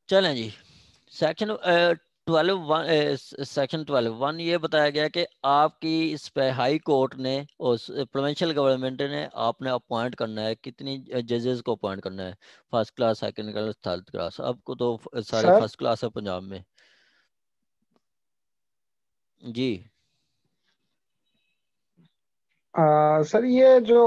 चलें जी। Section 12 section 12(1) ये बताया गया कि आपकी इस पे हाई कोर्ट ने और प्रोविंशियल गवर्नमेंट ने आपने अपॉइंट करना है, कितनी जजेस को अपॉइंट करना है, first class, second class, third class. आपको तो सारे सर फर्स्ट क्लास है पंजाब में जी। सर ये जो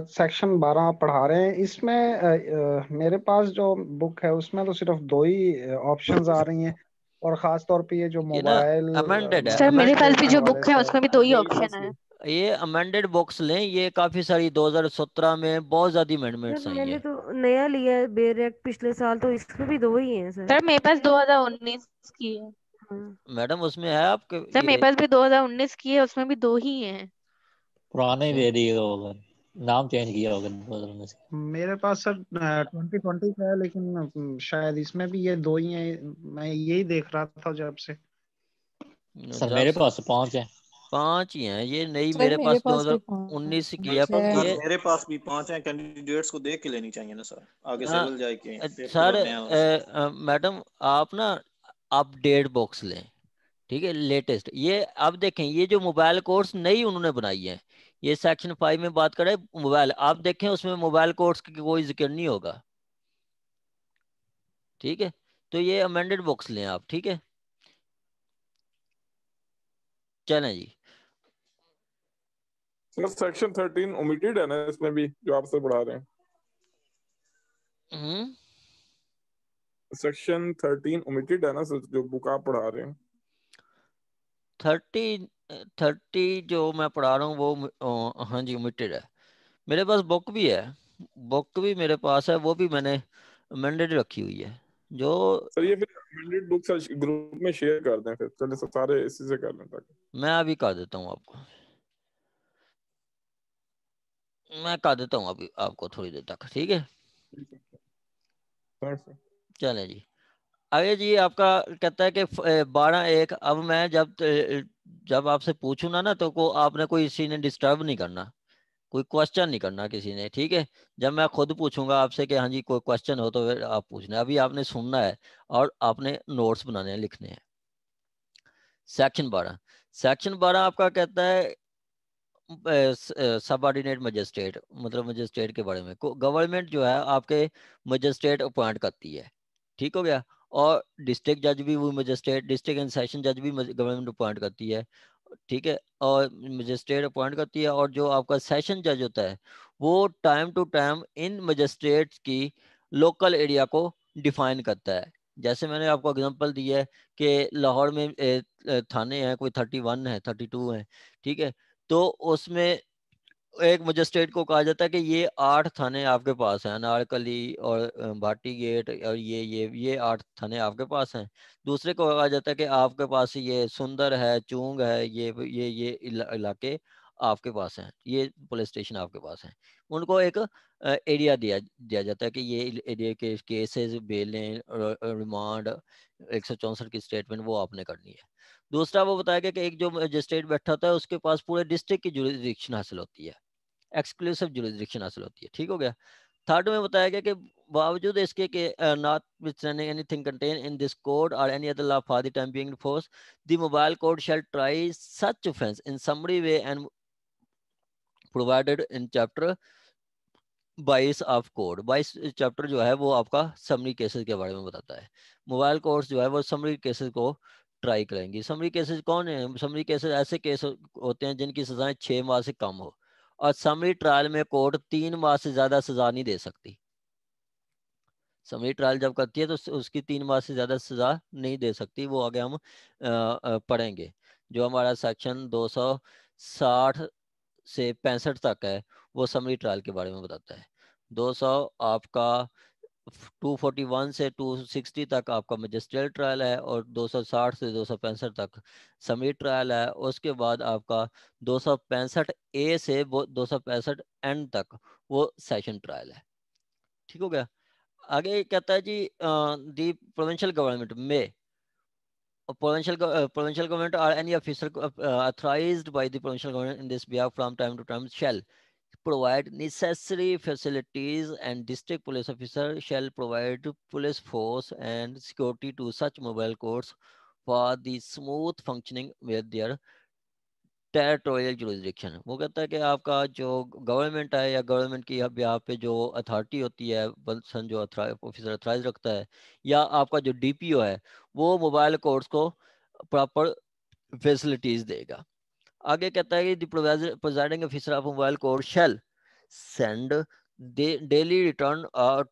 सेक्शन 12 आप पढ़ा रहे हैं इसमें मेरे पास जो बुक है उसमें तो सिर्फ दो ही ऑप्शंस आ रही हैं, और ख़ास तौर पे ये जो ये ना मोबाइल अमेंडेड है, सर मेरे पास अमेंडेड भी नोटिफिकेशन जो वाले बुक है से। उसमें भी दो ही मेरे पास ऑप्शन भी। है। ये अमेंडेड बुक्स लें, ये काफ़ी सारी 2017 में बहुत ज़्यादा अमेंडमेंट्स सर आई मैंने हैं। तो नया लिया है बेर एक्ट पिछले साल, तो इसमें भी दो ही हैं सर। सर मेरे पास 2019 की है। हाँ। मैडम उसमें है आपके सर मेरे ये पास भी 2019 की है, उसमें भी दो ही हैं। पुराने ही अच्छा। दे दिए होगा, नाम चेंज किया होगा बदल में से। मेरे पास सर 2020 का है, लेकिन शायद इसमें भी ये दो ही हैं। मैं यही देख रहा था जब से। सर जब मेरे से पास 5 है। 5 ही हैं ये, नई सर मेरे मेरे पास पास भी 2019 की है। पाँच है। सर ये मेरे पास भी 5 हैं। कैंडिडेट्स को देख के लेनी चाहिए ना सर, आगे सिविल जाए के पेपर सर भरने हैं उनसे। मैडम आप ना अपडेट बॉक्स लें, ठीक है, लेटेस्ट। ये अब देखें, ये जो मोबाइल कोर्स नई उन्होंने बनाई है, ये सेक्शन 5 में बात करें मोबाइल, आप देखें उसमें मोबाइल कोर्स की कोई जिक्र नहीं होगा, ठीक है। तो ये अमेंडेड बुक्स लें आप, ठीक है। चलें जी। सर सेक्शन 13 ओमिटेड है ना इसमें भी, जो आपसे पढ़ा रहे हैं? हम्म सेक्शन 13 ओमिटेड है ना सर, जो बुक आप पढ़ा रहे हैं? 30 जो मैं पढ़ा रहा हूँ वो हाँ जी ओमिटेड है। मेरे पास बुक भी है, बुक भी मेरे पास है, वो भी मैंने अमेंडेड रखी हुई है जो। सर ये फिर अमेंडेड बुक सर ग्रुप में शेयर कर दें, फिर चले सर सारे इसी से कर लें ताकि। मैं अभी कर देता हूँ आपको, मैं कर देता हूँ अभी आपको थोड़ी देर तक, ठीक है। Thanks sir. चलें जी। आगे जी आपका कहता है कि 12(1), अब मैं जब आपसे पूछूं ना तो को आपने कोई किसी ने डिस्टर्ब नहीं करना, कोई क्वेश्चन नहीं करना किसी ने, ठीक है। जब मैं खुद पूछूंगा आपसे कि हाँ जी कोई क्वेश्चन हो तो फिर आप पूछना, अभी आपने सुनना है और आपने नोट्स बनाने हैं, लिखने हैं। सेक्शन 12 आपका कहता है सबऑर्डिनेट मजिस्ट्रेट, मतलब मजिस्ट्रेट के बारे में। गवर्नमेंट जो है आपके मजिस्ट्रेट अपॉइंट करती है, ठीक हो गया। और डिस्ट्रिक्ट जज भी वो मजिस्ट्रेट, डिस्ट्रिक्ट एंड सेशन जज भी गवर्नमेंट अपॉइंट करती है, ठीक है। और मजिस्ट्रेट अपॉइंट करती है, और जो आपका सेशन जज होता है वो time to time in magistrates की लोकल एरिया को डिफाइन करता है। जैसे मैंने आपको एग्जांपल दी है कि लाहौर में थाने हैं, कोई 31 है, 32 हैं, ठीक है। तो उसमें एक मजिस्ट्रेट को कहा जाता है कि ये 8 थाने आपके पास हैं, अनारकली और भाटी गेट, और ये 8 थाने आपके पास हैं। दूसरे को कहा जाता है कि आपके पास ये सुंदर है, चूंग है, ये इलाके आपके पास हैं, ये पुलिस स्टेशन आपके पास हैं। उनको एक एरिया दिया दिया जाता है कि ये एरिया के केसेस, बेलें, रिमांड, 164 की स्टेटमेंट वो आपने करनी है। दूसरा वो बताया गया कि एक जो मजिस्ट्रेट बैठा होता है उसके पास पूरे डिस्ट्रिक्ट की जुरिस्डिक्शन हासिल होती है, एक्सक्लूसिव जुरिस्डिक्शन हासिल होती है, ठीक हो गया। थर्ड में बताया गया कि बावजूद इसके कि notwithstanding anything contained in this code or any other law for the time being enforced, the mobile code shall try such offense in summary way and provided in chapter 22 of code. 22 chapter जो है वो आपका summary cases के बारे में बताता है। Mobile course जो है वो समरी केसेस को ट्राई करेंगी। समरी केसेस कौन है? समरी केसेस ऐसे केस होते हैं जिनकी सजाएं 6 माह से कम हो, और समरी ट्रायल में कोर्ट 3 माह से ज्यादा सजा नहीं दे सकती। समरी ट्रायल जब करती है तो उसकी 3 माह से ज्यादा सजा नहीं दे सकती। वो आगे हम पढ़ेंगे। जो हमारा सेक्शन 260 से 65 तक है वो समरी ट्रायल के बारे में बताता है। 200 आपका 241 से 260 तक आपका मजिस्ट्रियल ट्रायल है, और 260 से 265 तक समरी ट्रायल है। उसके बाद आपका 265 ए से 265 एंड तक वो सेशन ट्रायल है, ठीक हो गया। आगे कहता है जी दी प्रोविंशियल गवर्नमेंट में provincial government or any officer authorized by the provincial government in this behalf from time to time shall provide necessary facilities, and district police officer shall provide police force and security to such mobile courts for the smooth functioning with their territorial jurisdiction. वो कहता है कि आपका जो government है या government की यहाँ पे जो अथॉरिटी होती है, पर्सन जो ऑफिसर अथॉराइज रखता है, या आपका जो डीपीओ है, वो मोबाइल कोर्ट्स को प्रॉपर फैसिलिटीज देगा। आगे कहता है कि presiding officer of mobile court shell send daily return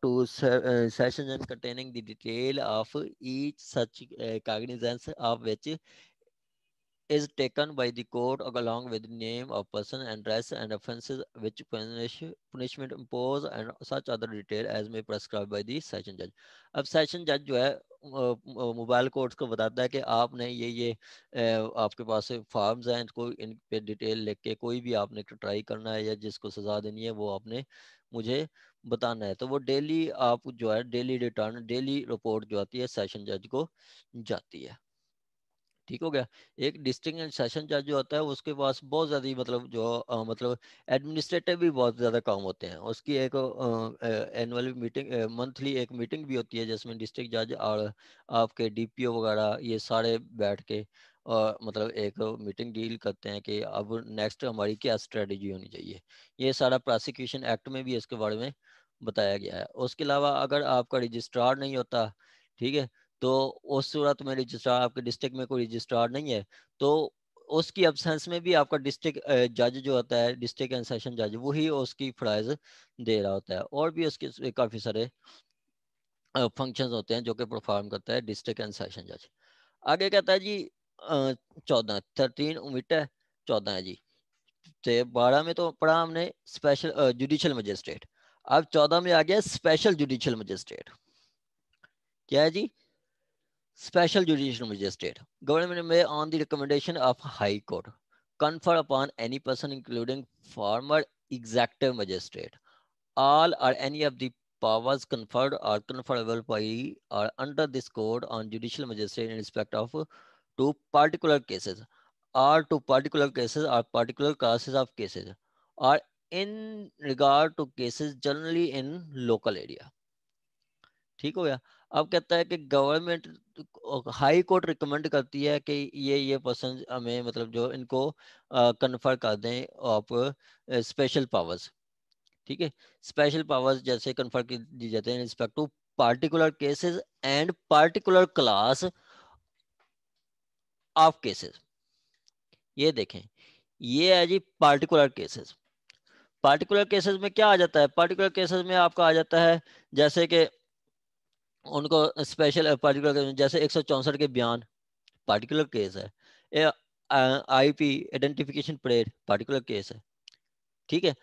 to sessions containing the detail of each such cognizance of which is taken by the court along with name of person and dress and offences which punishment impose and such other detail as may prescribed by the session judge। अब session जज जो है mobile courts को बताता है कि आपने ये आपके पास फॉर्म्स हैं, इनको इन पे डिटेल लिख के कोई भी आपने ट्राई करना है या जिसको सजा देनी है वो आपने मुझे बताना है। तो वो डेली आप जो है डेली रिटर्न डेली रिपोर्ट जो आती है सेशन जज को जाती है। ठीक हो गया। एक डिस्ट्रिक्ट एंड सेशन जज जो होता है उसके पास बहुत ज़्यादा मतलब जो मतलब एडमिनिस्ट्रेटिव भी बहुत ज़्यादा काम होते हैं। उसकी एक एनुअल मीटिंग मंथली एक मीटिंग भी होती है जिसमें डिस्ट्रिक्ट जज और आपके डीपीओ वगैरह ये सारे बैठ के और मतलब एक मीटिंग डील करते हैं कि अब नेक्स्ट हमारी क्या स्ट्रेटजी होनी चाहिए। ये सारा प्रोसिक्यूशन एक्ट में भी इसके बारे में बताया गया है। उसके अलावा अगर आपका रजिस्ट्रार नहीं होता, ठीक है, तो उस सूरत में रजिस्ट्रार आपके डिस्ट्रिक्ट में कोई रजिस्ट्रार नहीं है तो उसकी एब्सेंस में भी आपका डिस्ट्रिक्ट जज जो होता है, डिस्ट्रिक्ट एंड सेशन जज, वही उसकी फराइज दे रहा होता है। और भी उसके काफ़ी सारे फंक्शंस होते हैं जो कि परफॉर्म करता है डिस्ट्रिक्ट एंड सेशन जज। आगे कहता है जी 13 उमिट है 14 है जी। तो 12 में तो पढ़ा हमने स्पेशल जुडिशियल मजिस्ट्रेट। अब 14 में आ गया स्पेशल जुडिशियल मजिस्ट्रेट। क्या है जी? Special judicial magistrate. Government may, on the recommendation of High Court, confer upon any person, including former executive magistrate, all or any of the powers conferred or conferable by or under this code on judicial magistrate in respect of to particular cases or to particular cases or particular classes of cases or in regard to cases generally in local area। ठीक हो गया। अब कहता है कि government high court recommend करती है कि ये पर्सन हमें मतलब जो इनको कन्फर कर दें आप स्पेशल पावर्स। ठीक है, स्पेशल पावर्स जैसे कन्फर दी जाते हैं respect to particular cases and particular class of cases. ये देखें, ये है जी पार्टिकुलर केसेस। पार्टिकुलर केसेस में क्या आ जाता है? पार्टिकुलर केसेस में आपका आ जाता है जैसे कि उनको स्पेशल पार्टिकुलर जैसे 164 के बयान पार्टिकुलर केस है। IP identification parade particular case है। ठीक है,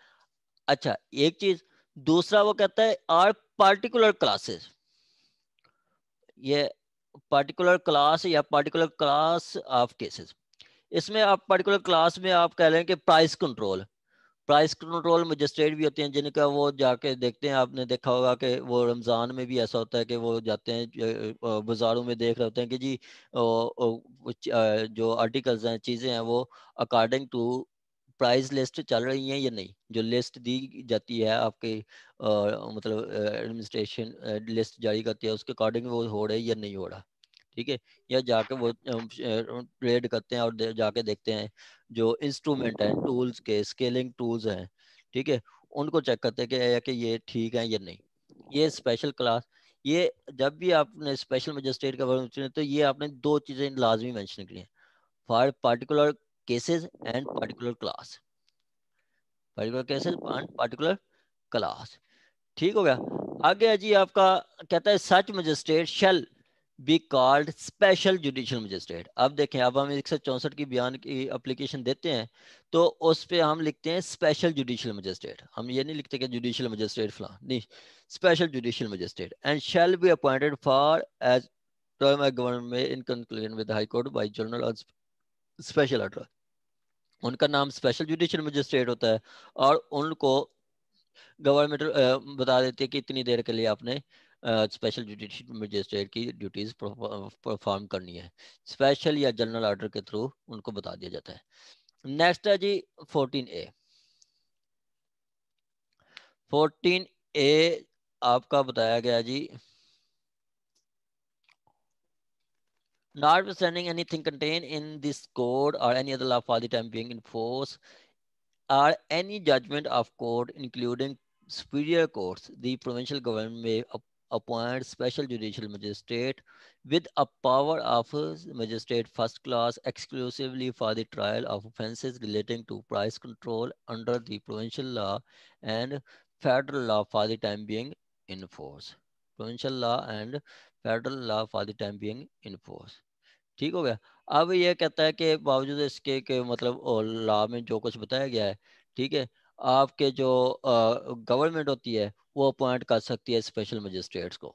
अच्छा एक चीज। दूसरा वो कहता है आर पार्टिकुलर क्लासेस। ये पार्टिकुलर क्लास या पार्टिकुलर क्लास ऑफ केसेस। इसमें आप पार्टिकुलर क्लास में आप कह रहे हैं कि price control. Price control magistrate भी होते हैं जिनका वो जाके देखते हैं। आपने देखा होगा कि वो रमज़ान में भी ऐसा होता है कि वो जाते हैं बाज़ारों में देख रहे होते हैं कि जी जो आर्टिकल्स हैं चीज़ें हैं वो अकॉर्डिंग टू प्राइस लिस्ट चल रही हैं या नहीं। जो लिस्ट दी जाती है आपके मतलब एडमिनिस्ट्रेशन लिस्ट जारी करती है उसके अकॉर्डिंग वो हो रहा है या नहीं हो रहा। ठीक है, या जाके वो ट्रेड करते हैं और जाके देखते हैं जो इंस्ट्रूमेंट हैं टूल्स के स्केलिंग टूल्स हैं, ठीक है, उनको चेक करते हैं कि ये ठीक है या नहीं। ये स्पेशल क्लास। ये जब भी आपने स्पेशल मजिस्ट्रेट का वर्ड चुने तो ये आपने दो चीज़ें लाजमी मेंशन करी हैं, for particular cases and particular class. Particular cases and particular class. ठीक हो गया। आगे है जी आपका कहता है such magistrate shall be called special judicial magistrate. अब देखें, अब हम 164 की बयान की एप्लीकेशन देते हैं तो उस पर हम लिखते हैं स्पेशल जुडिशियल मजिस्ट्रेट। हम ये नहीं लिखते कि जुडिशियल मजिस्ट्रेट फला, नहीं, special judicial magistrate and shall be appointed for as term of government in conclusion with high court by general और स्पेशल ऑर्डर। उनका नाम स्पेशल जुडिशियल मजिस्ट्रेट होता है और उनको गवर्नमेंट बता देती है कि इतनी देर के लिए आपने स्पेशल जुडिशियल मजिस्ट्रेट की ड्यूटीज परफॉर्म करनी है, स्पेशल या जनरल ऑर्डर के थ्रू उनको बता दिया जाता है। नेक्स्ट है जी 14A। 14A आपका बताया गया जी, notwithstanding anything contained in this code or any other law for the time being in force or any judgment of court including superior courts, the provincial government may appoint special judicial magistrate with a power of magistrate first class exclusively for the trial of offences relating to price control under the provincial law and federal law for the time being in force. Provincial law and federal law for the time being in force. ठीक हो गया। अब ये कहता है कि बावजूद इसके के मतलब लॉ में जो कुछ बताया गया है, ठीक है, आपके जो गवर्नमेंट होती है वो अपॉइंट कर सकती है स्पेशल मजिस्ट्रेट्स को,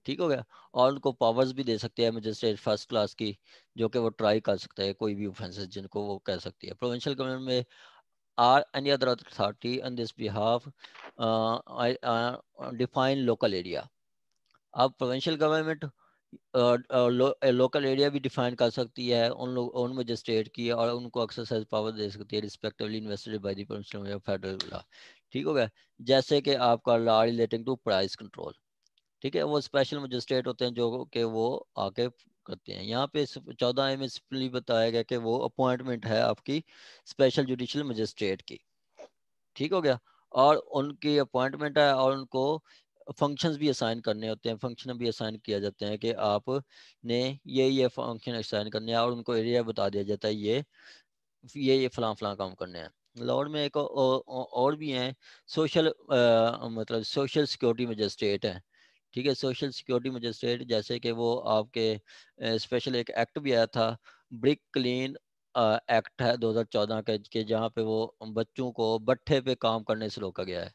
ठीक हो गया, और उनको पावर्स भी दे सकती है मजिस्ट्रेट फर्स्ट क्लास की, जो कि वो ट्राई कर सकता है कोई भी ऑफेंसेस जिनको वो कह सकती है। प्रोविंशियल गवर्नमेंट में are any other authority on this behalf define local area. अब प्रोविंशियल गवर्नमेंट लोकल एरिया भी डिफाइन कर सकती है उन मजिस्ट्रेट की, और उनको एक्सरसाइज पावर दे सकती है respectively invested by the provincial या फेडरल लॉ, ठीक हो गया। जैसे कि आपका law relating to price control, ठीक है, वो स्पेशल मजिस्ट्रेट होते हैं जो कि वो आके करते हैं। यहाँ पे 14A में सिंपली बताया गया कि वो अपॉइंटमेंट है आपकी स्पेशल जुडिशियल मजिस्ट्रेट की, ठीक हो गया, और उनकी अपॉइंटमेंट है और उनको फंक्शंस भी असाइन करने होते हैं, फंक्शन भी असाइन किया जाते हैं कि आपने ये फंक्शन असाइन करने हैं, और उनको एरिया बता दिया जाता है ये फलां फलां काम करने हैं। लॉर्ड में एक और भी हैं सोशल मतलब सोशल सिक्योरिटी मजिस्ट्रेट हैं, ठीक है, सोशल सिक्योरिटी मजिस्ट्रेट, जैसे कि वो आपके स्पेशल एक एक्ट भी आया था, ब्रिक क्लीन एक्ट है 2014 का, के जहाँ पे वो बच्चों को भट्ठे पे काम करने से रोका गया है,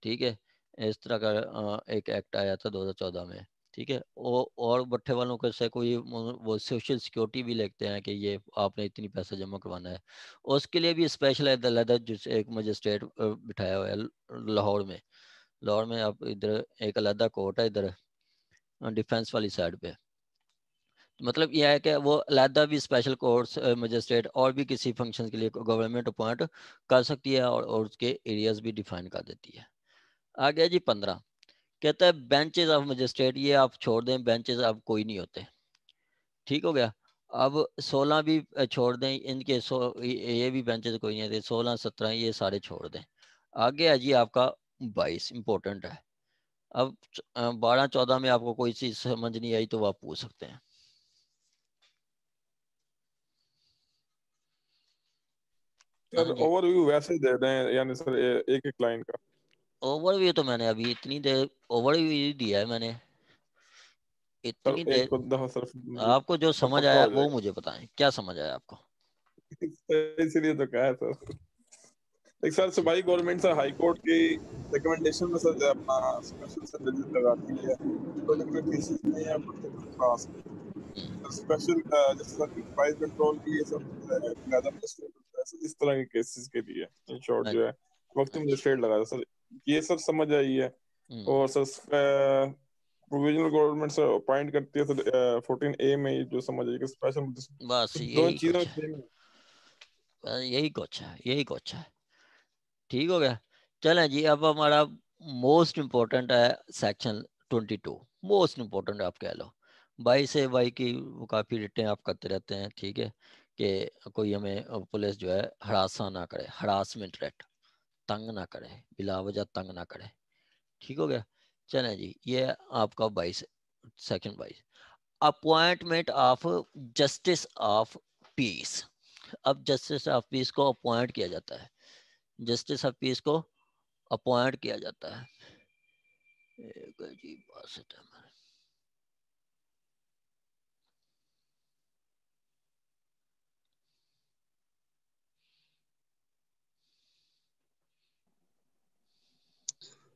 ठीक है, इस तरह का एक एक्ट आया था 2014 में, ठीक है। और भट्ठे वालों को से कोई वो सोशल सिक्योरिटी भी लेते हैं कि ये आपने इतनी पैसा जमा करवाना है, उसके लिए भी स्पेशल अदालत एक मजिस्ट्रेट बिठाया हुआ है लाहौर में। लाहौर में आप इधर एक अलग कोर्ट है इधर डिफेंस वाली साइड पे, मतलब यह है कि वो अलहदा भी स्पेशल कोर्ट्स मजिस्ट्रेट और भी किसी फंक्शन के लिए गवर्नमेंट अपॉइंट कर सकती है, और उसके एरियाज भी डिफाइन कर देती है। आ गया जी 15, कहता है बेंचेस ऑफ मजिस्ट्रेट, ये आप छोड़ दें, बेंचेस अब कोई नहीं होते, ठीक हो गया। अब 16 भी छोड़ दें, इनके ये भी बेंचेस कोई नहीं होते, 16 17 ये सारे छोड़ दें। आगे है जी आपका 22, इंपॉर्टेंट है। अब 12 14 में आपको कोई चीज समझ नहीं आई तो आप पूछ सकते हैं। सर ओवरव्यू वैसे दे रहे हैं, यानी सर एक एक लाइन का ओवरव्यू तो मैंने अभी इतनी देर ओवरव्यू दिया है मैंने, इतनी सर, एक देर। दफा सर आपको जो सब समझ पक्का आया हो वो जाएगा। मुझे बताएं, क्या समझ आया आपको? इसलिए तो कहा है सर। एक सर सूबाई गवर्नमेंट सर हाई कोर्ट की रिकमेंडेशन में सर अपना स्पेशल सर जजेस लगाती है पर्टिकुलर केसेस में या पर्टिकुलर क्लास में, स्पेशल जैसे सर प्राइस कंट्रोल की ये सब ज्यादा मजिस्ट्रेट इस तरह के केसेस के लिए इन शॉर्ट जो है वक्त मजिस्ट्रेट लगा सर, ये सर समझ आई है। और sir provisional government sir appoint करती है सर 14A में जो समझ आई कि स्पेशल बस तो दोनों यही चीजों कुछ सेम है, यही कुछ है, यही कुछ है, ठीक हो गया। चलें जी, अब हमारा मोस्ट इम्पोर्टेंट है सेक्शन 22, मोस्ट इम्पोर्टेंट आप कह लो। भाई से भाई की काफ़ी रिटें आप करते रहते हैं, ठीक है, कि कोई हमें पुलिस जो है हरासा ना करे, हरासमेंट रेट, तंग ना करे, बिला वजह तंग ना करे, ठीक हो गया। चलें जी, ये आपका 22 section 22, appointment of justice of piece. अब जस्टिस ऑफ पीस को अपॉइंट किया जाता है, जस्टिस ऑफ पीस को अपॉइंट किया जाता है। एक अजीब बात है।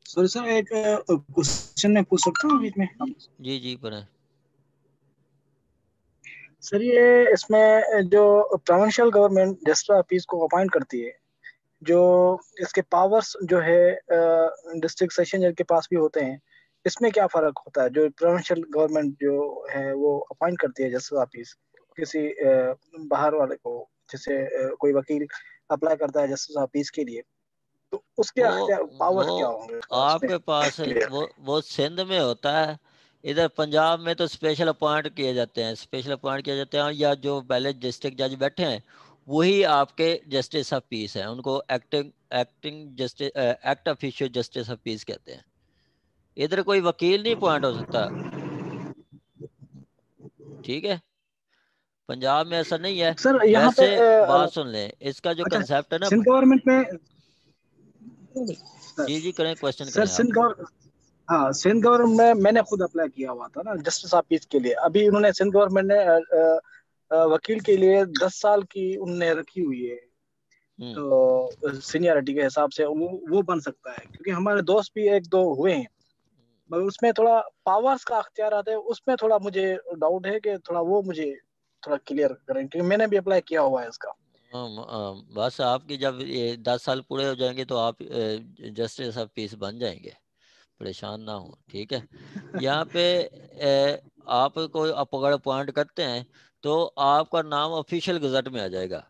सॉरी सर, एक क्वेश्चन मैं पूछ सकता हूँ बीच में? जी जी पर सर ये इसमें जो provincial government justice of piece को अपॉइंट करती है, जो इसके पावर्स जो है डिस्ट्रिक्ट सेशन जज के पास भी होते हैं, इसमें क्या फर्क होता है? जो प्रोविंशियल गवर्नमेंट जो है वो अपॉइंट करती है जस्टिस ऑफिस किसी बाहर वाले को, जैसे कोई वकील अप्लाई करता है जस्टिस ऑफिस के लिए, तो उसके पावर्स क्या वो होंगे उसमें? आपके पास क्लियर। वो सिंध में होता है। इधर पंजाब में तो स्पेशल अपॉइंट किए जाते हैं, स्पेशल अपॉइंट किए जाते हैं, या जो पहले डिस्ट्रिक्ट जज बैठे हैं वही आपके जस्टिस ऑफ पीस हैं। उनको acting acting justice act official justice of piece कहते हैं। इधर कोई वकील नहीं अपॉइंट हो सकता, ठीक है। पंजाब में ऐसा नहीं है। सर यहाँ पे वैसे बात सुन लें, इसका जो अच्छा, कंसेप्ट है ना। सिंध गवर्नमेंट में जी जी करें, क्वेश्चन सर करें आप। हाँ, सिंध गवर्नमेंट में मैंने खुद अप्लाई किया हुआ था ना जस्टिस ऑफिस के लिए। अभी उन्होंने सिंध गवर्नमेंट ने वकील के लिए 10 साल की उनने रखी हुई है, तो सीनियरिटी के हिसाब से वो बन सकता है, क्योंकि हमारे दोस्त भी एक दो हुए हैं, मगर उसमें थोड़ा पावर्स का अख्तियार आता है, उसमें थोड़ा मुझे डाउट है कि थोड़ा वो मुझे थोड़ा क्लियर करें, क्योंकि मैंने भी अप्लाई किया हुआ है इसका। बस आपकी जब ये 10 साल पूरे हो जाएंगे तो आप जस्टिस ऑफ पीस बन जाएंगे, परेशान ना हो, ठीक है। यहाँ पे आप कोई अगर अपॉइंट करते हैं तो आपका नाम ऑफिशियल गजट में आ जाएगा,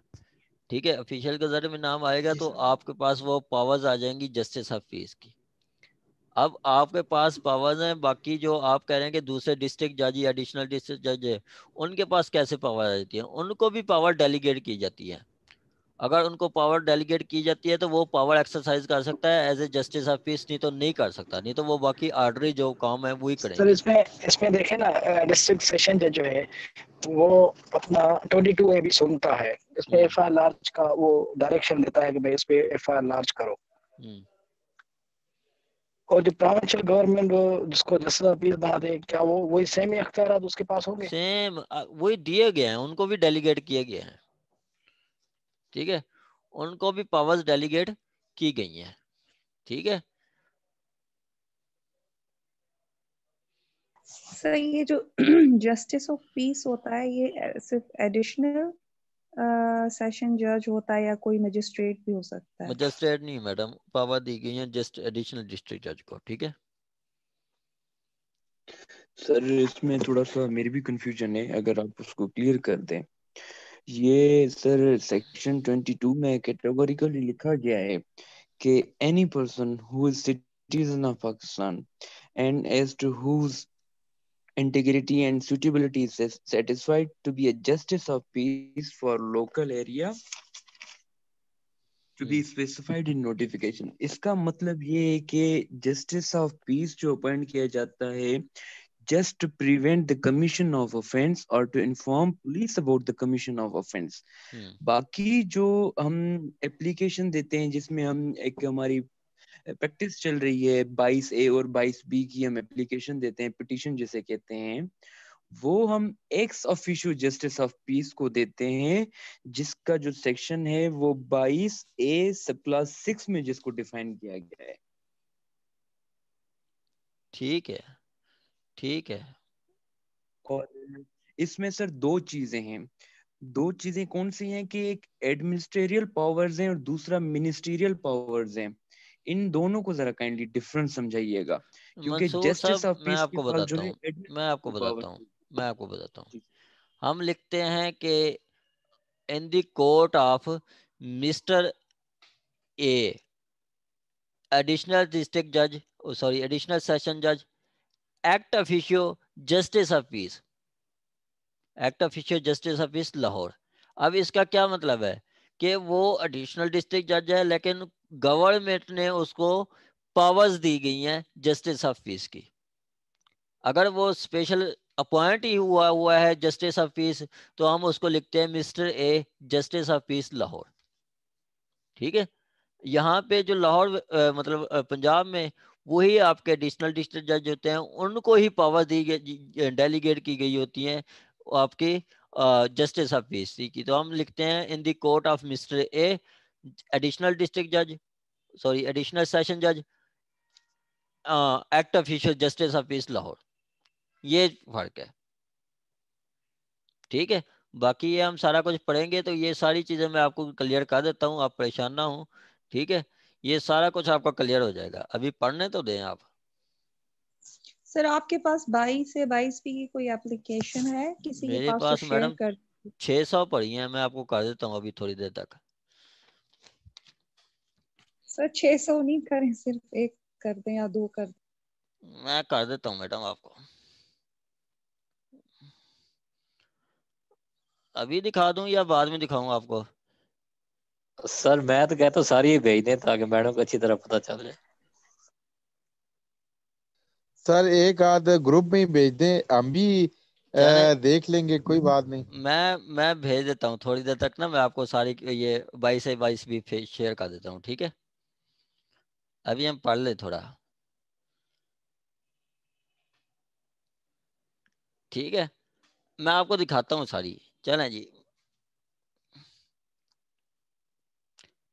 ठीक है। ऑफिशियल गजट में नाम आएगा तो आपके पास वो पावर्स आ जाएंगी जस्टिस ऑफ पीस की। अब आपके पास पावर्स हैं, बाकी जो आप कह रहे हैं कि दूसरे डिस्ट्रिक्ट जज या एडिशनल डिस्ट्रिक्ट जज है, उनके पास कैसे पावर आ जाती है? उनको भी पावर डेलीगेट की जाती है। अगर उनको पावर डेलीगेट की जाती है तो वो पावर एक्सरसाइज कर सकता है as a justice of peace, नहीं तो नहीं कर सकता, नहीं तो वो बाकी आर्डरी जो काम है वही सर करेंगे। इसमें देखें ना, डिस्ट्रिक्ट सेशन जज जो है वो अपना 22A भी सुनता है, इसमें FIR लार्ज का वो डायरेक्शन देता है कि भाई इस पे FIR लार्ज करो। और जो प्रोविंशियल गवर्नमेंट वो जिसको जस्टिस ऑफ पीस बना दे, क्या वो वही सेम ही अख्तियार उसके पास होंगे? सेम वही दिए गए हैं, उनको भी डेलीगेट किए गए हैं, ठीक है। उनको भी पावर्स डेलीगेट की गई हैं, ठीक है। सर ये जो जस्टिस ऑफ पीस होता है ये सिर्फ एडिशनल सेशन जज होता है या कोई मजिस्ट्रेट भी हो सकता है? मजिस्ट्रेट नहीं मैडम, पावर दी गई है जस्ट एडिशनल डिस्ट्रिक्ट जज को, ठीक है। सर इसमें थोड़ा सा मेरी भी कंफ्यूजन है, अगर आप उसको क्लियर कर दें। ये सर सेक्शन 22 में कैटेगोरिकली लिखा गया है कि any person who is citizen of Pakistan and as to whose integrity and suitability is satisfied to be a justice of peace for local area to be specified in notification। इसका मतलब ये है कि जस्टिस ऑफ पीस जो appoint किया जाता है just to prevent the commission of offense or to inform police about the commission of offense। बाकी जो हम एप्लीकेशन देते हैं जिसमें हम एक हमारी प्रैक्टिस चल रही है 22A और 22B की, हम एप्लीकेशन देते हैं, पिटीशन जिसे कहते हैं, वो हम ex officio justice of piece को देते हैं, जिसका जो सेक्शन है वो 22A+6 में जिसको डिफाइन किया गया है। ठीक है, ठीक है। और इसमें सर दो चीजें हैं। दो चीजें कौन सी हैं कि एक एडमिनिस्ट्रियल पावर्स हैं और दूसरा मिनिस्ट्रियल पावर्स हैं। इन दोनों को जरा काइंडली डिफरेंस समझाइएगा, क्योंकि मंसूर जस्टिस साहब ऑफ मैं पीस के आपको पास जो बताता है हूँ, मैं आपको बताता हूँ, मैं आपको बताता हूँ। जी। हम लिखते हैं कि in the court of mister A additional district जज, सॉरी एडिशनल सेशन जज, act officio justice of piece, act officio justice of piece Lahore. अब इसका क्या मतलब है कि वो एडिशनल डिस्ट्रिक्ट जज है, लेकिन गवर्नमेंट ने उसको पावर्स दी गई हैं जस्टिस ऑफ पीस की। अगर वो स्पेशल अपॉइंट ही हुआ है जस्टिस ऑफ पीस, तो हम उसको लिखते हैं mister A justice of piece Lahore, ठीक है। यहाँ पे जो लाहौर मतलब पंजाब में वही आपके एडिशनल डिस्ट्रिक्ट जज होते हैं, उनको ही पावर दी गई, डेलीगेट की गई होती हैं आपकी जस्टिस ऑफ पीस की। तो हम लिखते हैं in the court of mister A additional district जज, सॉरी एडिशनल सेशन जज, act official justice of piece Lahore, ये फर्क है, ठीक है। बाकी ये हम सारा कुछ पढ़ेंगे तो ये सारी चीजें मैं आपको क्लियर कर देता हूँ, आप परेशान ना हो, ठीक है। ये सारा कुछ आपका क्लियर हो जाएगा, अभी पढ़ने तो दें आप। सर आपके पास 22 से 22 की कोई एप्लीकेशन है किसी के मेरे पास तो पास शेयर मैडम कर 600 पड़ी हैं, मैं आपको कर देता हूँ अभी थोड़ी देर तक। सर 600 नहीं करें, सिर्फ एक कर दें या दो कर दें। मैं कर देता हूँ मैडम आपको, अभी दिखा दूं या बाद में दिखाऊं आपको? सर मैं तो कहता हूँ सारी ही भेज दें ताकि मैडम को अच्छी तरह पता चल जाए। सर एक आध ग्रुप में ही भेज दें, हम भी चलें, देख लेंगे, कोई बात नहीं। मैं भेज देता हूँ थोड़ी देर तक ना, मैं आपको सारी ये 22 से 22 भी शेयर कर देता हूँ, ठीक है? अभी हम पढ़ ले थोड़ा, ठीक है? मैं आपको दिखाता हूँ सारी। चलें जी,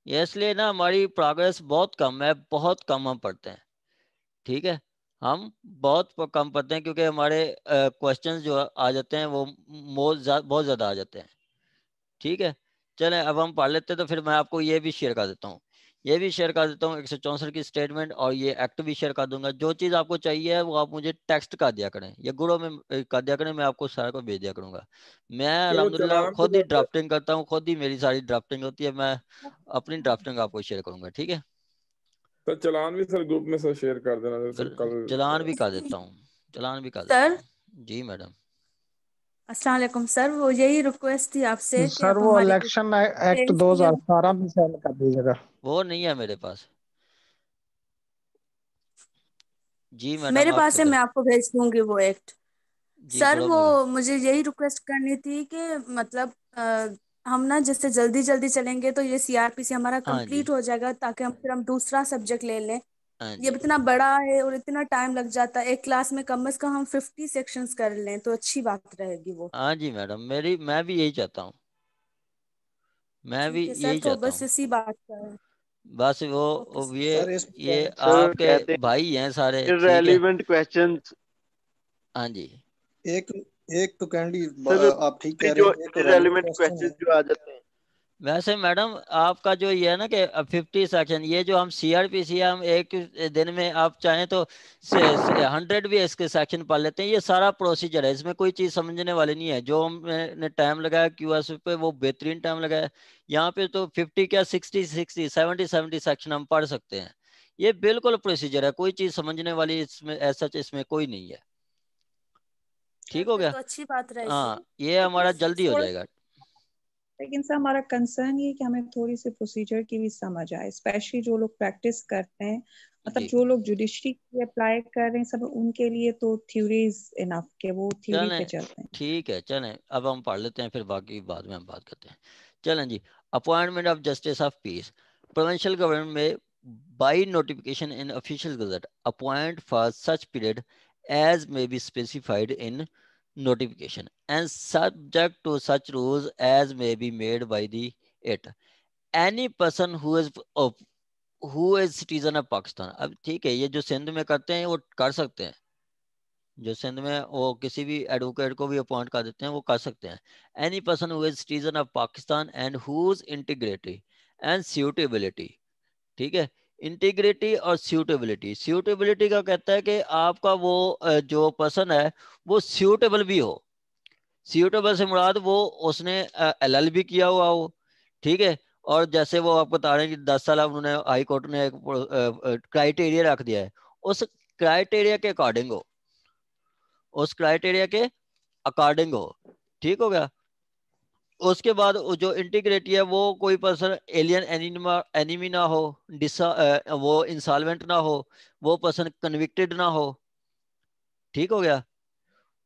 ये इसलिए ना हमारी प्रोग्रेस बहुत कम है, बहुत कम हम पढ़ते हैं, ठीक है? हम बहुत कम पढ़ते हैं क्योंकि हमारे क्वेश्चंस जो आ जाते हैं वो बहुत ज़्यादा आ जाते हैं, ठीक है? चलें अब हम पढ़ लेते हैं, तो फिर मैं आपको ये भी शेयर कर देता हूँ, ये भी शेयर कर देता हूँ 164 की स्टेटमेंट, और ये एक्ट भी शेयर कर दूंगा। जो चीज़ आपको चाहिए है वो आप मुझे टेक्स्ट कर दिया करें या गुड़ों में कर दिया करें, मैं आपको सारा को भेज दिया करूँगा। मैं सर वो अल्हम्दुलिल्लाह चालान खुद ही तो ड्राफ्टिंग करता हूँ, खुद ही मेरी सारी ड्राफ्टिंग होती है, मैं अपनी ड्राफ्टिंग आपको शेयर करूँगा, ठीक है? सर चालान भी सर ग्रुप में सर शेयर कर देना जैसे कल। चलान भी कर देता हूँ, चलान भी कर देता सर हूँ। जी मैडम। अस्सलाम वालेकुम सर, वो यही रिक्वेस्ट थी आपसे कि सर आप वो हमारी इलेक्शन एक्ट डिटेल्स ये 2018 भी सेंड कर दीजिएगा। वो नहीं है मेरे पास। जी मैडम मेरे आप पास है, मैं आपको भेज दूंगी वो एक्ट। जी सर बोलो वो बोलो। मुझे यही रिक्वेस्ट करनी थी कि मतलब हम ना जैसे जल्दी जल्दी चलेंगे तो ये सीआरपीसी हमारा हाँ जी, कंप्लीट हो जाएगा, ताकि हम दूसरा सब्जेक्ट ले लें। हाँ ये जी, इतना बड़ा है और इतना टाइम लग जाता है, एक क्लास में कम से कम हम 50 सेक्शंस कर लें तो अच्छी बात रहेगी वो। हाँ जी मैडम, मैं भी यही चाहता हूँ, मैं भी ठीक है सर, यही तो चाहता बस हूँ। इसी बात का है। बस ओके वो सर। सर इस ये सर वो आपके कहते भाई हैं सारे, हैं ठीक है? Irrelevant questions. हाँ जी, एक एक तो कैंडी सर आप ठीक कह रहे जो हैं, एक तो रेलेवेंट इररेलेवेंट क्वेश्चन क्वेश्चंस है। जो आ जाते हैं। वैसे मैडम आपका जो ये है ना कि 50 सेक्शन, ये जो हम सीआरपीसी हम एक दिन में आप चाहें तो 100 भी इसके सेक्शन पढ़ लेते हैं। ये सारा प्रोसीजर है, इसमें कोई चीज़ समझने वाली नहीं है। जो हमने टाइम लगाया क्यूएस पे वो बेहतरीन टाइम लगाया। यहाँ पे तो 50 क्या 60 70 सेक्शन हम पढ़ सकते हैं। ये बिल्कुल प्रोसीजर है, कोई चीज़ समझने वाली इसमें ऐसा इसमें कोई नहीं है। सर ठीक हो फिर गया? तो अच्छी बात रहेगी। हाँ, ये लेकिन हमारा जल्दी हो थोड़ा जाएगा। लेकिन सर हमारा कंसर्न ये है कि हमें थोड़ी सी प्रोसीजर की भी समझ आए, स्पेशली जो लोग प्रैक्टिस करते हैं, मतलब जी जो लोग जुडिशरी अप्लाई कर रहे हैं सब उनके लिए तो थ्योरी इज इनफ के वो थ्योरी पे चलें, चलते हैं। ठीक है, चलें अब हम पढ़ लेते हैं, फिर बाकी बाद में हम बात करते हैं। चलें जी। Appointment of justice of peace. Provincial government में by notification in official gazette appoint for such period as may be specified in notification and subject to such rules as may be made by the it any person who is citizen of Pakistan। अब ठीक है, ये जो सिंध में करते हैं वो कर सकते हैं, जो सिंध में वो किसी भी एडवोकेट को भी अपॉइंट कर देते हैं वो कर सकते हैं। Any person who is citizen of Pakistan and whose integrity and suitability, ठीक है? इंटीग्रिटी और सूटेबिलिटी, सूटेबिलिटी का कहता है कि आपका वो जो पर्सन है वो सूटेबल भी हो। सूटेबल से मुराद वो उसने LLB किया हुआ हो, ठीक है? और जैसे वो आपको बता रहे हैं कि 10 साल उन्होंने हाई कोर्ट ने एक क्राइटेरिया रख दिया है, उस क्राइटेरिया के अकॉर्डिंग हो, उस क्राइटेरिया के अकॉर्डिंग हो, ठीक हो गया? उसके बाद जो इंटीग्रिटी है वो कोई पर्सन एलियन एनिमी ना हो, वो इंसॉल्वेंट ना हो, वो पर्सन कन्विक्टेड ना हो, ठीक हो गया?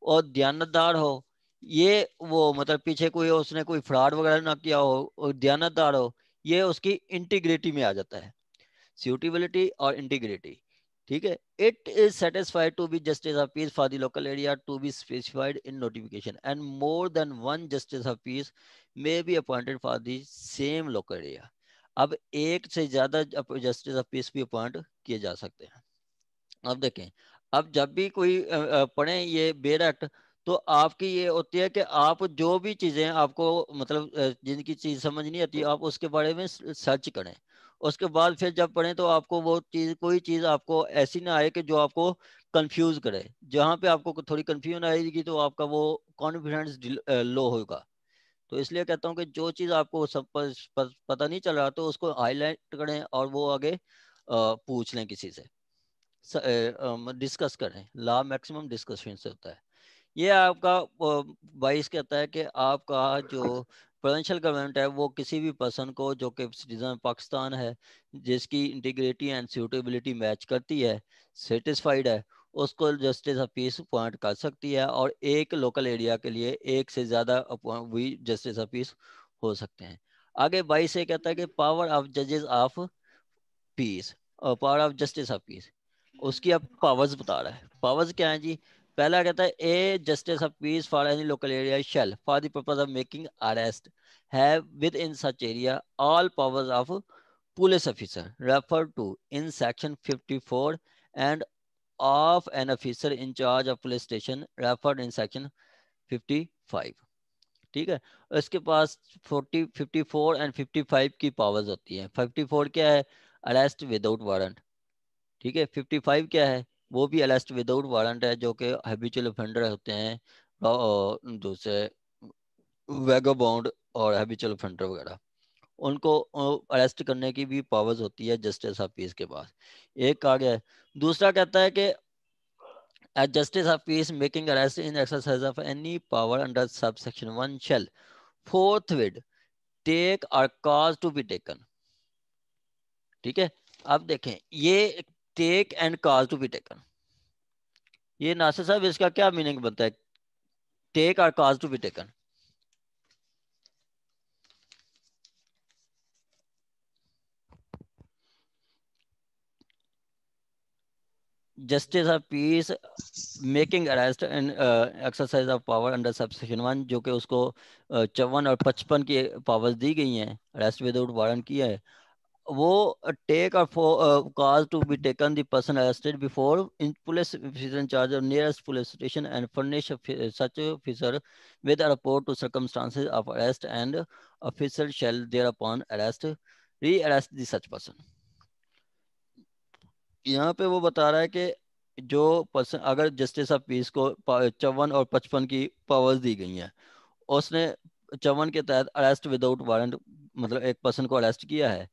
और दयानतदार हो, ये वो मतलब पीछे कोई उसने कोई फ्रॉड वगैरह ना किया हो, और दयानतदार हो, ये उसकी इंटीग्रिटी में आ जाता है, suitability और integrity, ठीक है? It is satisfied to be justice of peace for the local area to be specified in notification and more than one justice of peace may be appointed for the same local area। अब एक से ज्यादा justice of piece भी appoint किए जा सकते हैं। अब देखें, अब जब भी कोई पढ़े ये बेर एक्ट, तो आपकी ये होती है कि आप जो भी चीजें आपको मतलब जिनकी चीज समझ नहीं आती आप उसके बारे में सर्च करें, उसके बाद फिर जब पढ़ें तो आपको वो चीज़, कोई चीज़ आपको ऐसी ना आए कि जो आपको कंफ्यूज करे। जहाँ पे आपको थोड़ी कंफ्यूजन आएगी तो आपका वो कॉन्फिडेंस लो होगा। तो इसलिए कहता हूँ कि जो चीज़ आपको सब पता नहीं चल रहा तो उसको हाईलाइट करें और वो आगे पूछ लें किसी से, डिस्कस करें। ला मैक्सिमम डिस्कशन से होता है। ये आपका 22 कहता है कि आपका जो प्रोविंशियल गवर्नमेंट है वो किसी भी पर्सन को जो कि सिटीजन पाकिस्तान है, जिसकी इंटीग्रिटी एंड सूटेबिलिटी मैच करती है, सेटिस्फाइड है, उसको जस्टिस ऑफ पीस अपॉइंट कर सकती है। और एक लोकल एरिया के लिए एक से ज़्यादा भी जस्टिस ऑफ पीस हो सकते हैं। आगे 22 से कहता है कि पावर ऑफ जजेस ऑफ पीस और power of justice of piece, उसकी अब पावर्स बता रहा है। पावर्स क्या है जी? पहला कहता है a justice of peace for any local area shall for the purpose of making arrest have within such area all powers of police officer refer to in section 54 and of an officer in charge of police station referred in section 55। ठीक है, इसके पास 40, 54 and 55 की powers होती हैं। 54 क्या है? Arrest without warrant. ठीक है, 55 क्या है? वो भी अरेस्ट विदाउट वारंट है, जो कि हैबिचुअल ऑफेंडर होते हैं, दूसरे वैगाबॉन्ड और हैबिचुअल ऑफेंडर वगैरह, उनको अरेस्ट करने की भी पावर्स होती है जस्टिस ऑफ पीस के पास। एक आ गया है। दूसरा कहता है कि a justice of peace making arrest in exercise of any power under subsection 1 shall forthwith take or cause to be taken। ठीक है, अब देखें ये take and cause to be taken, ये नासिर साहब इसका क्या मीनिंग बनता है? टेक और cause to be taken. Justice of peace making arrest and exercise of power under subsection 1, जो कि उसको 54 और 55 की पावर्स दी गई हैं, अरेस्ट विदाउट वारंट किया है। वो टेक और cause to be taken the person arrested before in police officer in charge of nearest police station and furnish such officer with a report to circumstances of arrest and officer shall thereupon re-arrest the such person। यहाँ पे वो बता रहा है कि जो person, अगर justice of piece को 54 और 55 की पावर्स दी गई हैं, उसने 54 के तहत अरेस्ट विदाउट वारंट, मतलब एक पर्सन को अरेस्ट किया है,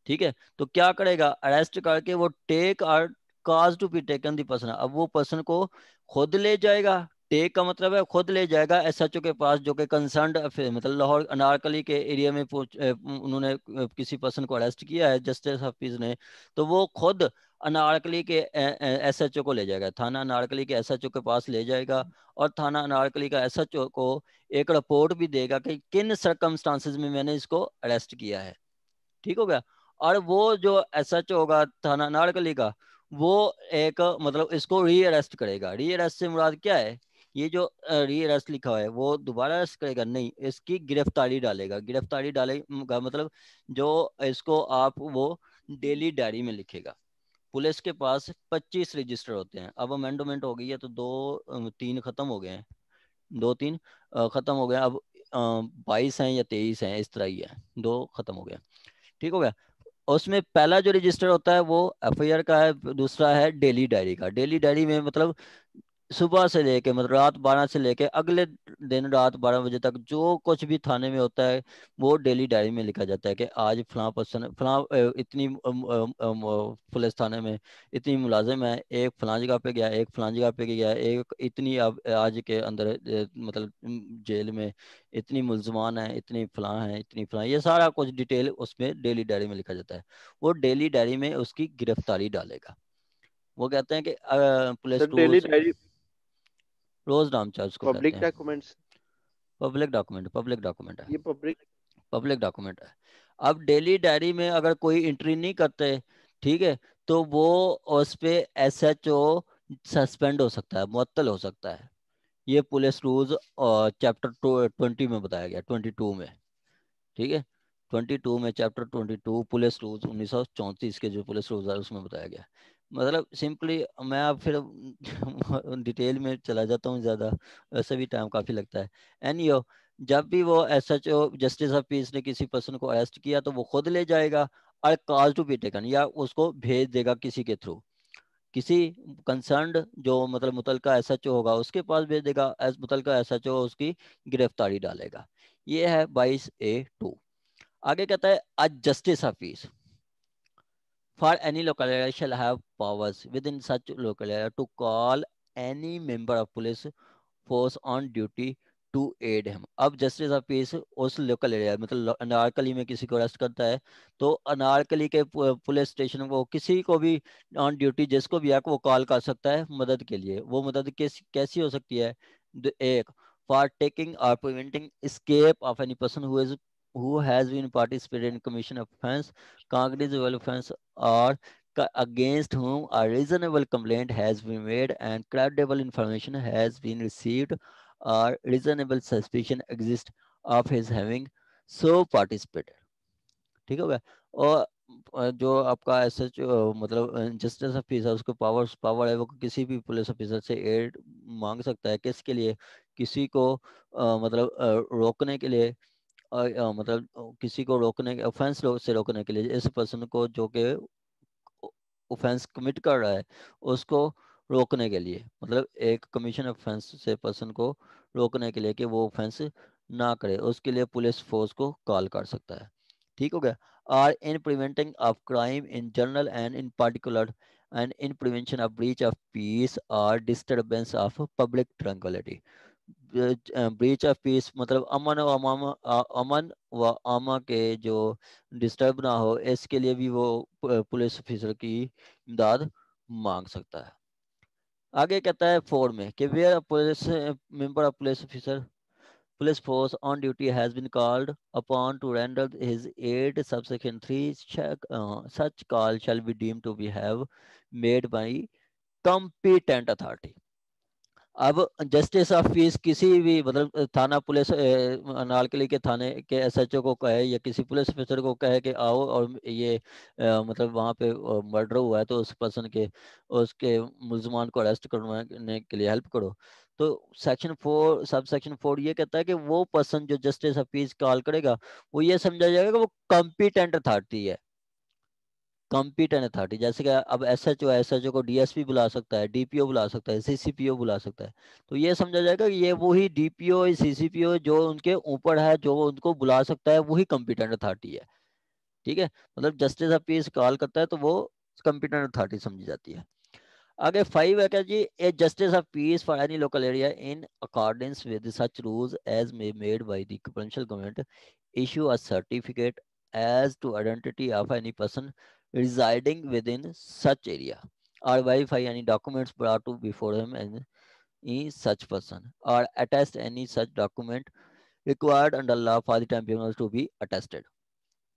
ठीक है, तो क्या करेगा? अरेस्ट करके वो टेक और काज to be taken the person, अब वो पर्सन को खुद ले जाएगा। टेक का मतलब है खुद ले जाएगा एसएचओ के पास, जो कि कंसर्न मतलब लाहौर अनारकली के एरिया में उन्होंने किसी पर्सन को अरेस्ट किया है जस्टिस ऑफ पीस ने, तो वो खुद अनारकली के एसएचओ को ले जाएगा, थाना अनारकली के एसएचओ के पास ले जाएगा, और थाना अनारकली का एसएचओ को एक रिपोर्ट भी देगा कि किन सर्कमस्टांसेस में मैंने इसको अरेस्ट किया है। ठीक हो गया। और वो जो एसएचओ होगा थाना नारकली का, वो एक मतलब इसको री अरेस्ट करेगा। री अरेस्ट से मुराद क्या है? ये जो री अरेस्ट लिखा हुआ है वो दोबारा अरेस्ट करेगा नहीं, इसकी गिरफ्तारी डालेगा। गिरफ्तारी डालेगा मतलब जो इसको आप वो डेली डायरी में लिखेगा। पुलिस के पास 25 रजिस्टर होते हैं, अब अमेंडमेंट हो गई है तो 2-3 खत्म हो गए हैं, 2-3 खत्म हो गए, अब 22 हैं या 23 हैं, इस तरह ही है, 2 खत्म हो गया। ठीक हो गया। उसमें पहला जो रजिस्टर होता है वो एफआईआर का है, दूसरा है डेली डायरी का। डेली डायरी में मतलब सुबह से लेके मतलब रात 12 से लेके अगले दिन रात 12 बजे तक जो कुछ भी थाने में होता है वो डेली डायरी में लिखा जाता है कि आज फलां पर्सन फलां इतनी पुलिस थाने में इतनी मुलाजिम है, एक फलां जगह पे गया, एक फलां जगह पे गया, एक इतनी आज के अंदर मतलब जेल में इतनी मुलजमान है, इतनी फलां है, इतनी फलां, ये सारा कुछ डिटेल उसमें डेली डायरी में लिखा जाता है। वो डेली डायरी में उसकी गिरफ्तारी डालेगा। वो कहते हैं कि पुलिस डेली डायरी रोज नाम चार्ज को पब्लिक कहते हैं। डॉक्यूमेंट्स, पब्लिक डॉक्यूमेंट है, ये पब्लिक डॉक्यूमेंट है। अब डेली डायरी में अगर कोई एंट्री नहीं करते, ठीक है, तो वो उस पे एसएचओ सस्पेंड हो सकता है, मुअत्तल हो सकता है। ये पुलिस रूल्स चैप्टर 20 में बताया गया, 22 में। ठीक है, 22 में चैप्टर 22 पुलिस रूल्स 1934 के जो पुलिस रूल्स है उसमें बताया गया। मतलब सिंपली मैं अब फिर डिटेल में चला जाता हूँ ज़्यादा, वैसे भी टाइम काफ़ी लगता है। एनीहो, जब भी वो एसएचओ जस्टिस ऑफ पीस ने किसी पर्सन को अरेस्ट किया तो वो खुद ले जाएगा और कॉज टू बी टेकन, या उसको भेज देगा किसी के थ्रू, किसी कंसर्न्ड जो मतलब मुतलका एसएचओ होगा उसके पास भेज देगा, मुतलका एसएचओ उसकी गिरफ्तारी डालेगा। ये है 22A2। आगे कहता है a justice of piece for any local area shall have powers within such local area to call any member of police force on duty to aid him। अब जस्टिस ऑफ पीस उस local area मतलब अनारकली में किसी को arrest करता है तो अनारकली के पुलिस स्टेशन को किसी को भी ऑन ड्यूटी जिसको भी है वो कॉल कर सकता है मदद के लिए। वो मदद कैसी हो सकती है? एक, फॉर टेकिंग और preventing escape of any person who has been participated in commission of offense, cognizable offense, or against whom a reasonable complaint has been made and credible information has been received or reasonable suspicion exists of his having so participated। ठीक हो गया। और जो आपका S मतलब justice of piece है उसको power है, वो किसी भी पुलिस ऑफिसर से एड मांग सकता है। किसके लिए? किसी को मतलब रोकने के लिए, मतलब किसी को रोकने, ऑफेंस से रोकने के लिए, इस पर्सन को जो कि ऑफेंस कमिट कर रहा है उसको रोकने के लिए, मतलब एक कमीशन ऑफेंस से पर्सन को रोकने के लिए कि वो ऑफेंस ना करे, उसके लिए पुलिस फोर्स को कॉल कर सकता है। ठीक हो गया। और in preventing of crime in general and in particular and in prevention of breach of peace और disturbance of public tranquillity. Breach of peace मतलब अमन व अमा के जो डिस्टर्ब ना हो, इसके लिए भी वो पुलिस ऑफिसर की इमदाद मांग सकता है। आगे कहता है 4 में कि where police member of police officer police force on duty has been called upon to render his aid, subsection 3 such call shall be deemed to be have made by competent authority। अब justice of piece किसी भी मतलब थाना police Anarkali के थाने के SHO को कहे या किसी पुलिस ऑफिसर को कहे कि आओ और ये मतलब वहाँ पे मर्डर हुआ है तो उस पर्सन के उसके मुल्जमान को अरेस्ट करवाने के लिए हेल्प करो। तो सेक्शन 4 सब सेक्शन 4 ये कहता है कि वो पर्सन जो जस्टिस ऑफ पीस कॉल करेगा वो ये समझा जाएगा कि वो कॉम्पिटेंट अथॉरिटी है। कॉम्पिटेंट अथॉरिटी जैसे कि अब एसएचओ को डीएसपी बुला सकता है, डीपीओ बुला सकता है, सीसीपीओ बुला सकता है। तो ये समझा जाएगा कि ये वही डीपीओ सीसीपीओ जो उनके ऊपर है, जो उनको बुला सकता है, वही कॉम्पिटेंट अथॉरिटी है। ठीक है, मतलब जस्टिस ऑफ पीस कॉल करता है तो वो कॉम्पिटेंट अथॉरिटी समझी जाती है। आगे 5 है क्या जी, a justice of peace for any local area in accordance with such rules as made by the provincial government issue a certificate as to identity of any person residing within such area or verify any documents brought to before him and such person or attest any such document required under law for the tribunals to be attested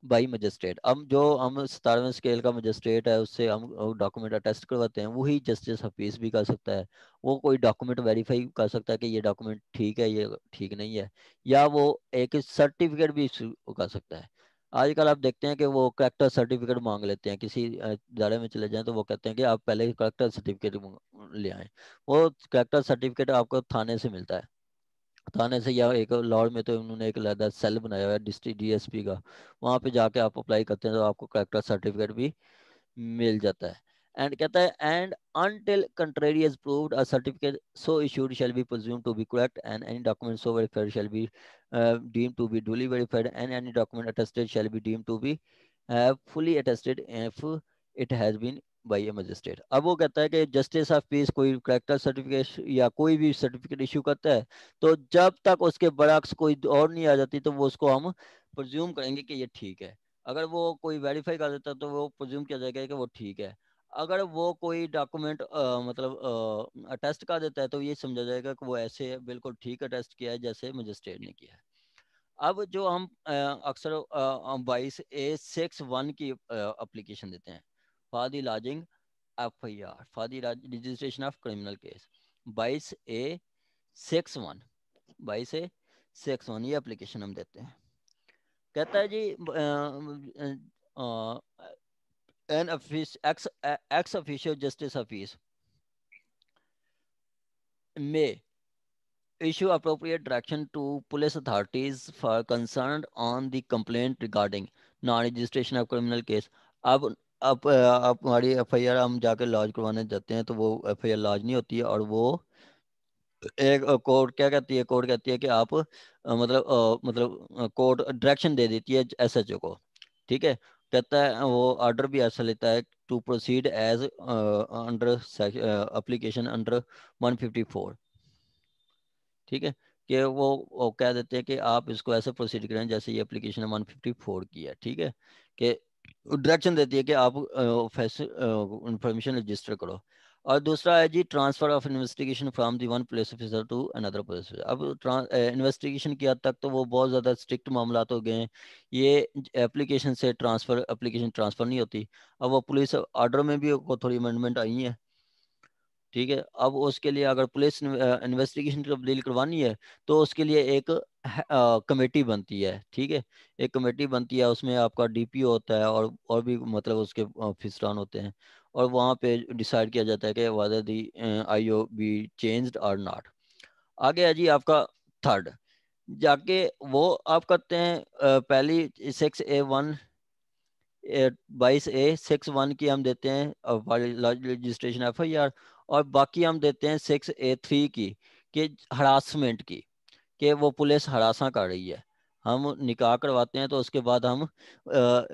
by magistrate. अब जो हम 17वें scale का magistrate है उससे हम document attest करवाते हैं, वही जस्टिस ऑफ पीस भी कर सकता है। वो कोई डॉक्यूमेंट वेरीफाई कर सकता है कि ये डॉक्यूमेंट ठीक है, ये ठीक नहीं है, या वो एक सर्टिफिकेट भी इशू कर सकता है। आजकल आप देखते हैं कि वो करेक्टर सर्टिफिकेट मांग लेते हैं, किसी इदारे में चले जाएं तो वो कहते हैं कि आप पहले करेक्टर सर्टिफिकेट ले आएं। वो करेक्टर सर्टिफिकेट आपको थाने से मिलता है, थाने से, या एक लाहौर में तो उन्होंने एक अलग सेल बनाया हुआ है डिस्ट्रिक्ट डीएसपी का, वहाँ पे जाके आप अप्लाई करते हैं तो आपको करेक्टर सर्टिफिकेट भी मिल जाता है। एंड कहता है and until contrary is proved a certificate so issued shall be presumed to be correct and any document so verified shall be deemed to be duly verified and any document attested shall be deemed to be fully attested if it has been by A magistrate. अब वो कहता है कि justice of piece कोई character certificate या कोई भी certificate issue करता है तो जब तक उसके बरक्स कोई और नहीं आ जाती तो वो उसको हम प्रिज्यूम करेंगे कि ये ठीक है। अगर वो कोई वेरीफाई कर देता है तो वो प्रिज्यूम किया जाएगा कि वो ठीक है। अगर वो कोई डॉक्यूमेंट मतलब अटेस्ट कर देता है तो ये समझा जाएगा कि वो ऐसे बिल्कुल ठीक अटेस्ट किया है जैसे मजिस्ट्रेट ने किया है। अब जो हम अक्सर 22A6(1) की एप्लीकेशन देते हैं for the lodging FIR for the registration of criminal case 22A6(1) 22A6(1) ये एप्लीकेशन हम देते हैं। कहता है जी an ex officio justice office may issue appropriate direction to police authorities for concerned on the complaint regarding non registration of criminal case. अब हमारी FIR हम जाकर लॉज करवाने जाते हैं तो वो FIR लॉज नहीं होती है, और वो एक कोर्ट क्या कहती है, कोर्ट कहती है कि आप मतलब कोर्ट डायरेक्शन दे देती है SHO को, ठीक है। कहता है वो ऑर्डर भी ऐसा लेता है to proceed as under application under 154, ठीक है। कि वो कह देते हैं कि आप इसको ऐसे प्रोसीड करें जैसे ये एप्लीकेशन 154 की है, ठीक है। कि डायरेक्शन देती है कि आप इंफॉर्मेशन रजिस्टर करो। और दूसरा है जी transfer of investigation from the one police officer to another police officer. अब इन्वेस्टिगेशन की हद तक तो वो बहुत ज़्यादा स्ट्रिक्ट मामला हो गए हैं, ये एप्लीकेशन से ट्रांसफ़र एप्लीकेशन ट्रांसफ़र नहीं होती। अब वो पुलिस ऑर्डर में भी थोड़ी अमेंडमेंट आई है, ठीक है। अब उसके लिए अगर पुलिस इन्वेस्टिगेशन की तब्दील करवानी है तो उसके लिए एक कमेटी बनती है, ठीक है। एक कमेटी बनती है, उसमें आपका DPO होता है और भी मतलब उसके ऑफिसरान होते हैं, और वहाँ पे डिसाइड किया जाता है कि whether the IO be changed or not। आगे है जी आपका थर्ड, जाके वो आप करते हैं पहली 6A1 22A 61 की हम देते हैं रजिस्ट्रेशन FIR, और बाकी हम देते हैं 6A3 की कि हरासमेंट की, कि वो पुलिस हरासा कर रही है। हम निकाह करवाते हैं तो उसके बाद हम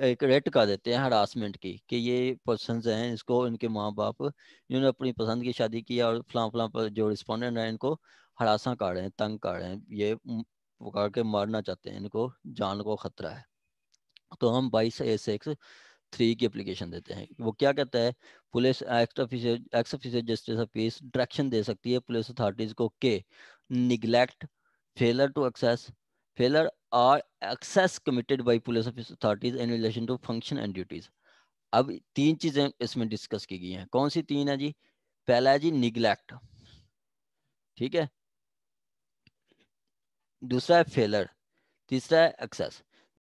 एक रेट कर देते हैं हरासमेंट की, कि ये पर्सनस हैं, इसको इनके माँ बाप इन्होंने अपनी पसंद की शादी की और फलां फलां पर जो रिस्पोंडेंट हैं इनको हरासा कर रहे हैं, तंग कर रहे हैं, ये पुकार के मारना चाहते हैं, इनको जान को खतरा है। तो हम 22A6 की एप्लीकेशन देते हैं। वो क्या कहता है, police ex officer justice of peace direction दे सकती है पुलिस अथॉरिटीज को के neglect, failure to excess, failure और excess committed by police authorities in relation to function and duties. अब 3 चीजें इसमें डिस्कस की गई हैं। कौन सी 3 है जी? पहला है जी निगलेक्ट, ठीक है। दूसरा है फेलर, तीसरा है एक्सेस।